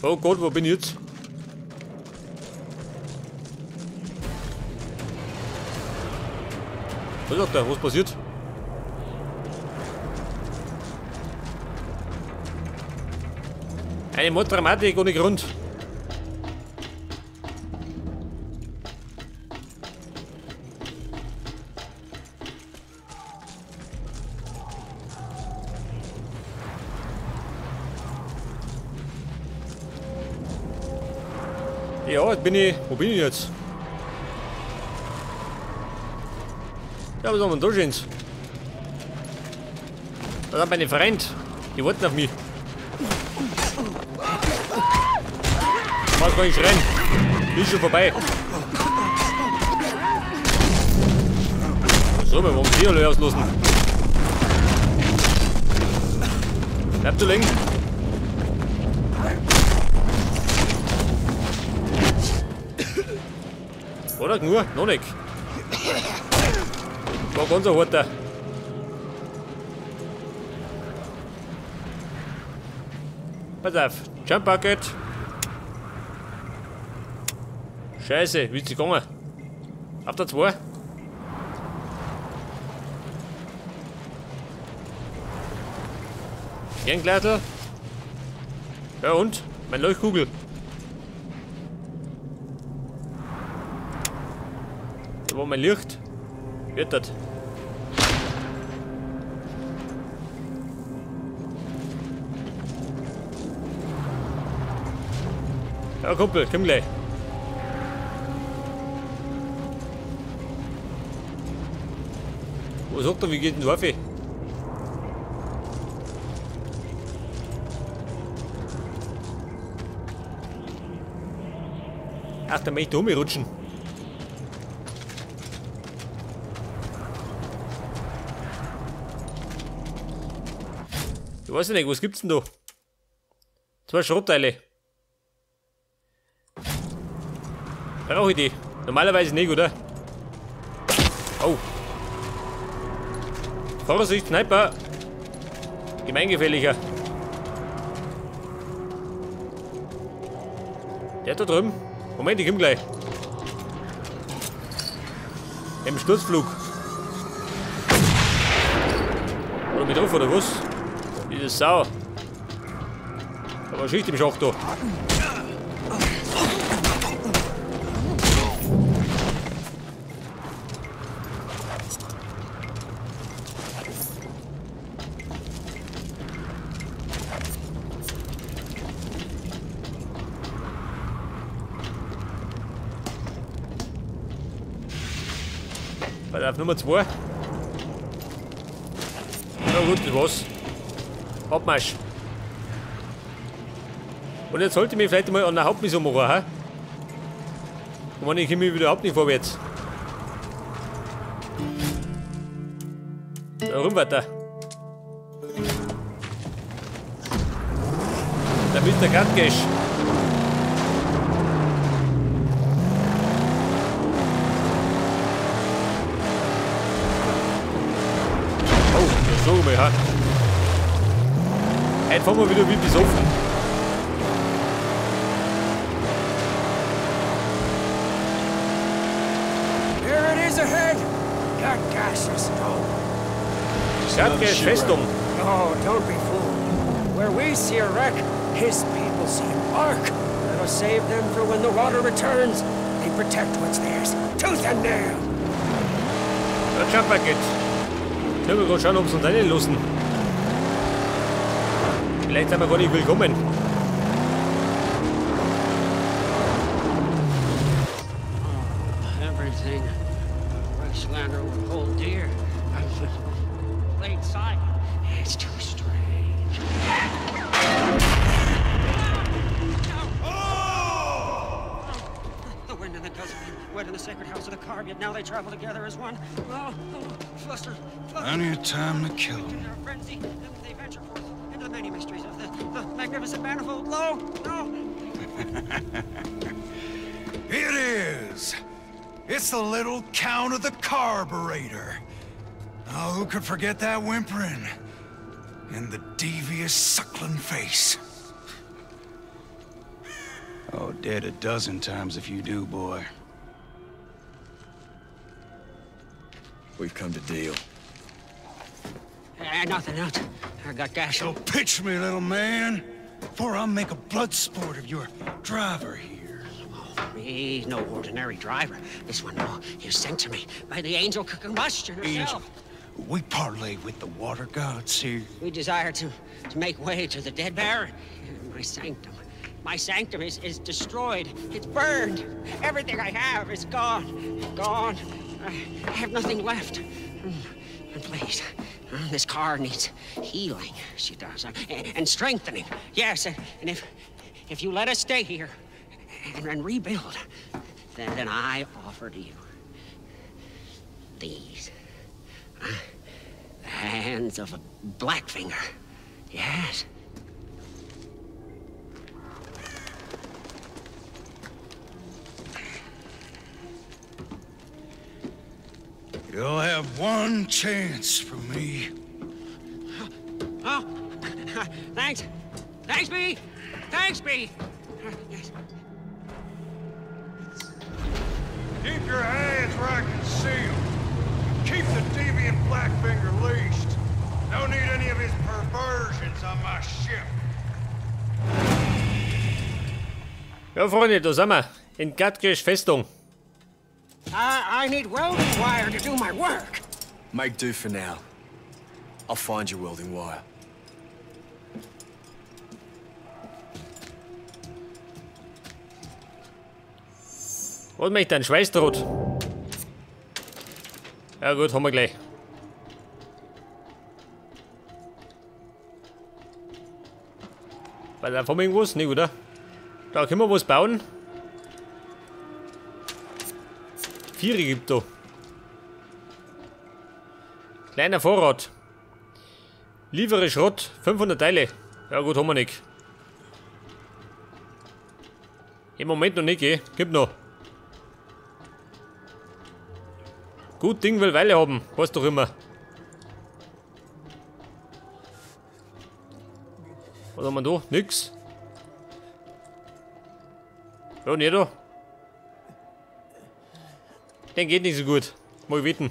Oh Gott, wo bin ich jetzt? Was sagt der? Was passiert? Eine Morddramatik ohne Grund. Ja, jetzt bin ich. Wo bin ich jetzt? Ja, was haben wir denn da Schönes? Da sind meine Freunde. Die warten auf mich. Was kann ich schreien? Ist schon vorbei. So, wir wollen die alle auslassen. Bleib zu liegen. Oder nur? Noch nicht. War ganz ein harter. Pass auf. Jump Bucket. Scheiße, wie ist sie gegangen? Auf der 2. Kerngleitel. Ja und? Meine Leuchtkugel. Da war mein Licht. Wird das? Ja Kumpel, komm gleich. Was sagt er, wie geht denn das auf? Ach, da möchte ich umrutschen. Ich weiß nicht, was gibt's denn da? 2 Schrottteile. Brauche ich die? Normalerweise nicht, oder? Oh. Vorsicht, Sniper! Gemeingefährlicher. Der da drüben. Moment, ich komm gleich. Im Sturzflug. Oder mit drauf, oder was? Diese Sau. Aber eine Schicht im Schacht da. Auf Nummer 2. Na gut, das war's. Abmarsch. Und jetzt sollte ich mich vielleicht mal an der Hauptmission machen, ha? Und wenn ich komme wieder überhaupt nicht vorwärts. Da rum weiter. Da ist der Gutgash. So, ja. Heute fahren wir wieder wie besoffen. Here it is ahead. Gutgash's home. Gutgash Festung. Oh, don't be fooled. Where we see a wreck, his people see an ark. That'll save them for when the water returns. They protect what's theirs, tooth and nail. Der Jump Bucket. Ich will gerade schauen, ob sie uns reinlassen. Vielleicht sind wir gar nicht willkommen. Everything Westlander would hold dear. Late sight. It's too strange. The wind and the gust wet in the sacred house of the carb, yet now they travel together as one. Oh, fluster. Plenty of time to kill In them. their frenzy, they venture forth into the many mysteries of the magnificent manifold. Lo, no. It is! It's the little count of the carburetor. Oh, who could forget that whimpering? And the devious suckling face. dead a dozen times if you do, boy. We've come to deal. Nothing else. Gutgash. So pitch me, little man, before I make a blood sport of your driver here. He's no ordinary driver. This one, he was sent to me by the angel combustion herself. We parlay with the water gods here. We desire to make way to the dead Baron. My sanctum is destroyed. It's burned. Everything I have is gone. Gone. I have nothing left. And please, this car needs healing. She does. And strengthening. Yes, and if you let us stay here and rebuild, then I offer to you these. The hands of a Blackfinger. Yes. You'll have one chance from me. Oh, thanks. Thanks, B. Thanks, B. Yes. Keep your hands rack and sealed. Keep the deviant Blackfinger leashed. Don't need any of his perversions on my ship. Ja, Freunde, da sind wir. In Gutgash Festung. I need welding wire to do my work. Make do for now. I'll find your welding wire. Was möchte ein Schweißdraht? Ja gut, haben wir gleich. Weil da haben wir irgendwas? Nicht, oder? Da können wir was bauen. 4 gibt da. Kleiner Vorrat. Liefere Schrott. 500 Teile. Ja gut, haben wir nicht. Im Moment noch nicht, gell? Gibt noch. Gut Ding will Weile haben. Was doch immer. Was haben wir da? Nix. Ja, nicht da. Den geht nicht so gut. Mal wetten.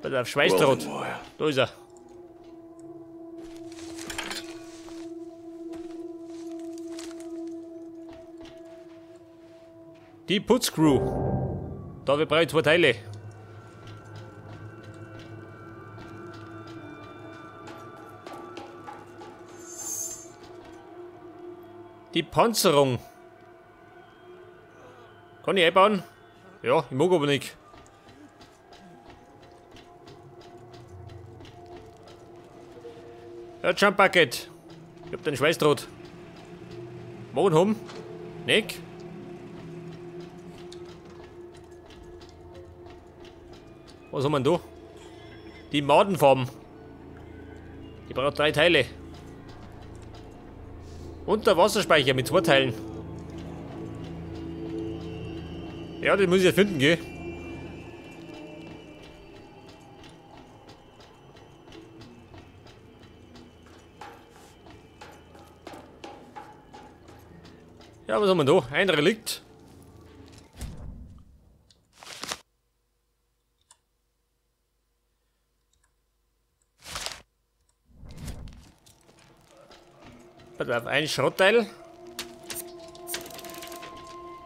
Pass auf, Schweißdraht. Da ist er. Die Putzcrew. Da wir brauchen 2 Teile. Die Panzerung. Kann ich einbauen? Ja, ich mag aber nicht. Ja, Jump Bucket. Ich hab den Schweißdraht. Morgen haben? Nicht? Was haben wir denn da? Die Madenfarben. Die braucht 3 Teile. Und der Wasserspeicher mit 2 Teilen. Ja, den muss ich ja finden, gell? Ja, was haben wir da? Ein Relikt. Ein Schrottteil.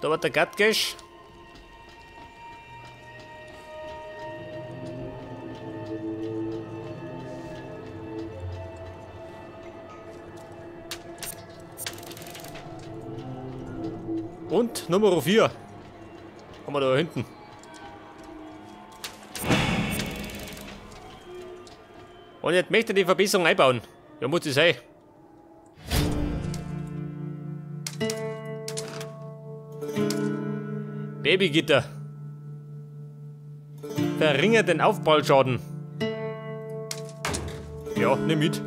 Da war der Gutgash. Und Nummer 4. Haben wir da hinten. Und jetzt möchte ich die Verbesserung einbauen. Ja, muss ich sein. Babygitter. Verringert den Aufprallschaden. Ja, nimm mit.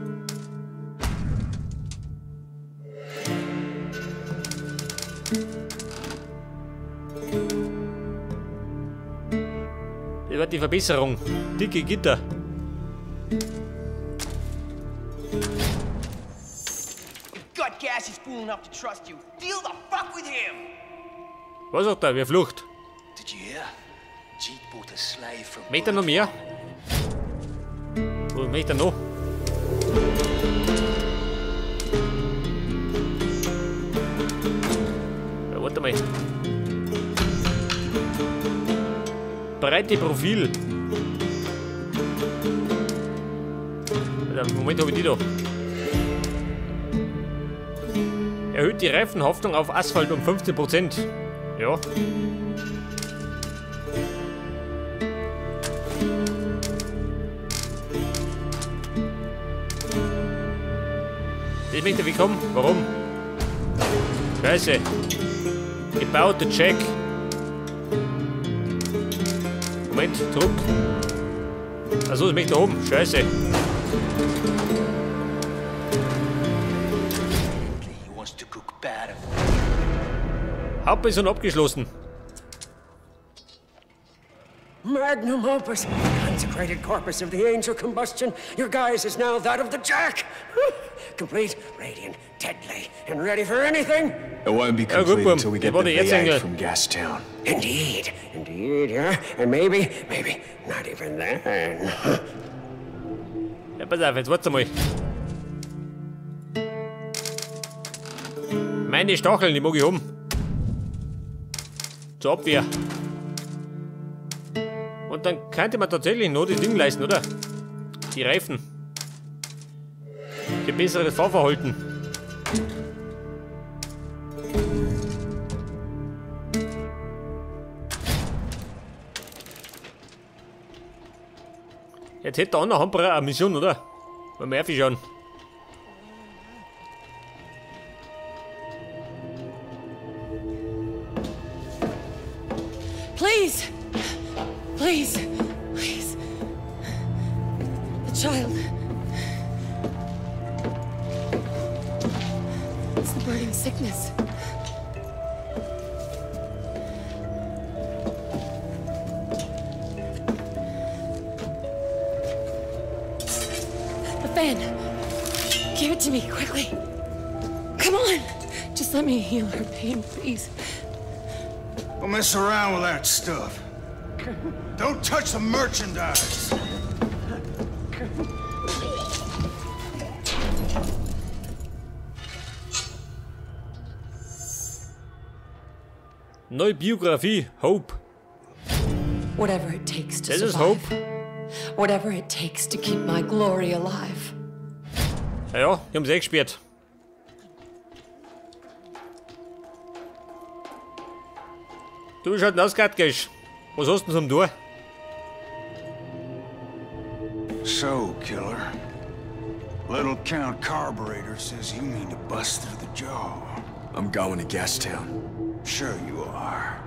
Das wird die Verbesserung. Dicke Gitter. Gutgash is fool enough to trust you. Deal the fuck with him. Was sagt er? Wer flucht? Did you hear? Jeet bought a slave from... Möchte er noch mehr? Wo möchte er noch? Ja, warte mal. Breite Profil. Moment, habe ich die da. Erhöht die Reifenhaftung auf Asphalt um 15%. Ja. Das möchte ich kommen. Warum? Scheiße. Gebaute Check. Moment, zurück. Achso, das möchte ich da oben. Scheiße. Hauptmission abgeschlossen. Magnum opus, consecrated corpus of the angel combustion. Your guise is now that of the Jack. Complete, radiant, deadly, and ready for anything. It won't be complete until we get the V8 from Gastown. Indeed, yeah. And maybe not even then. Ja, pass auf, jetzt warte mal. Meine Stacheln, die mag ich haben. Zur Abwehr. Und dann könnte man tatsächlich noch das Ding leisten, oder? Die Reifen. Für besseres Fahrverhalten. Jetzt hätte der andere Hamperer eine Mission, oder? Wollen wir schauen. Please! Please! Please! The child. It's the burning sickness. The fan! Give it to me, quickly! Come on! Just let me heal her pain, please. Don't mess around with that stuff. Don't touch the merchandise. Neue Biografie, Hope. Whatever it takes to Das ist survive. Hope. Whatever it takes to keep my glory alive. Ja, die haben sie gesperrt. Du, wie schaut denn aus, Gutgash? Was hast du denn zum Tor? So, killer. Little Count Carburetor says you mean to bust through the jaw. I'm going to Gastown. Sure you are.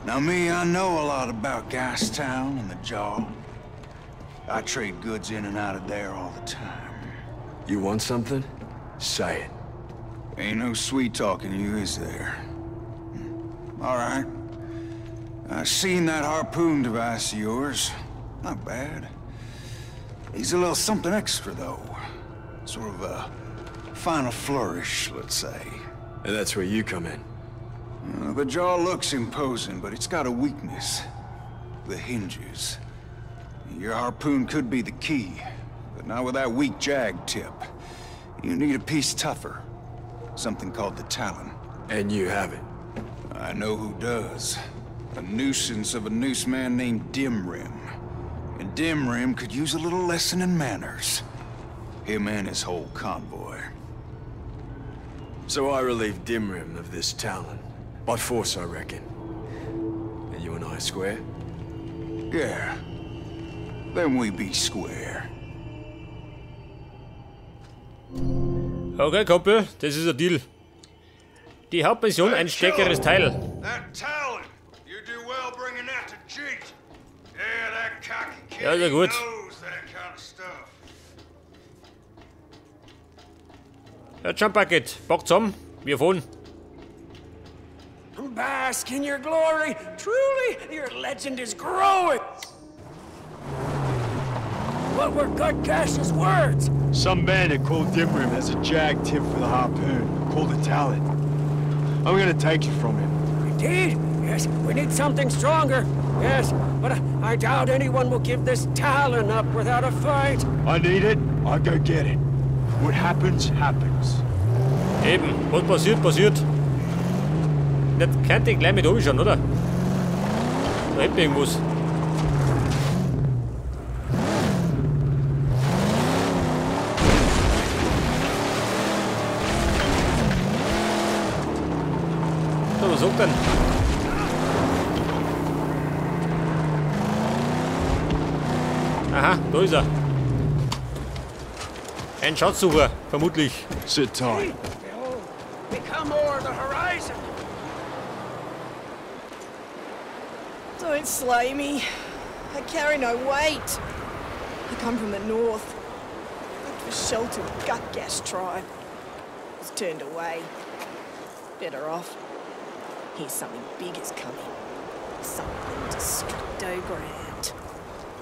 Now me, I know a lot about Gastown and the jaw. I trade goods in and out of there all the time. You want something? Say it. Ain't no sweet talking to you, is there? All right. I seen that harpoon device of yours. Not bad. Needs a little something extra, though. Sort of a final flourish, let's say. And that's where you come in. The jaw looks imposing, but it's got a weakness. The hinges. Your harpoon could be the key, but not with that weak jag tip. You need a piece tougher. Something called the talon. And you have it. I know who does. A nuisance of a noose man named Dimrim. And Dimrim could use a little lesson in manners. Him and his whole convoy. So I relieve Dimrim of this talon. By force, I reckon. And you and I square? Yeah. Then we be square. Okay, Kumpel, das ist ein Deal. Die Hauptmission, ein stärkeres Teil. That talon. You do well bringing that to Jeet. Yeah, that cocky kid Ja, sehr gut. knows that kind of stuff. Ja, Jump Bucket, packt zusammen, wir fahren. Bask in your glory. Truly, your legend is growing. Whoa! What were Gutgash's words? Some bandit called Dimrim has a jag tip for the harpoon, called a talon. I'm gonna take it from him. Indeed? Yes, we need something stronger. Yes, but I doubt anyone will give this talon up without a fight. I need it, I go get it. What happens, happens. Eben, was passiert, passiert. Nicht könnte ich gleich mit anschauen, oder? Da hätte irgendwas. So, was sagt denn? Aha, da ist er. Ein Schatzsucher, vermutlich. Sit tight. Behold, we come o'er the horizon. Don't slay me. I carry no weight. I come from the north. Looked for shelter with Gutgash tribe. Was turned away. Better off. Here's something big is coming. Something destructo grand.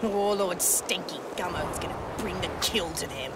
Oh, Lord Stinky Gummo's gonna bring the kill to them.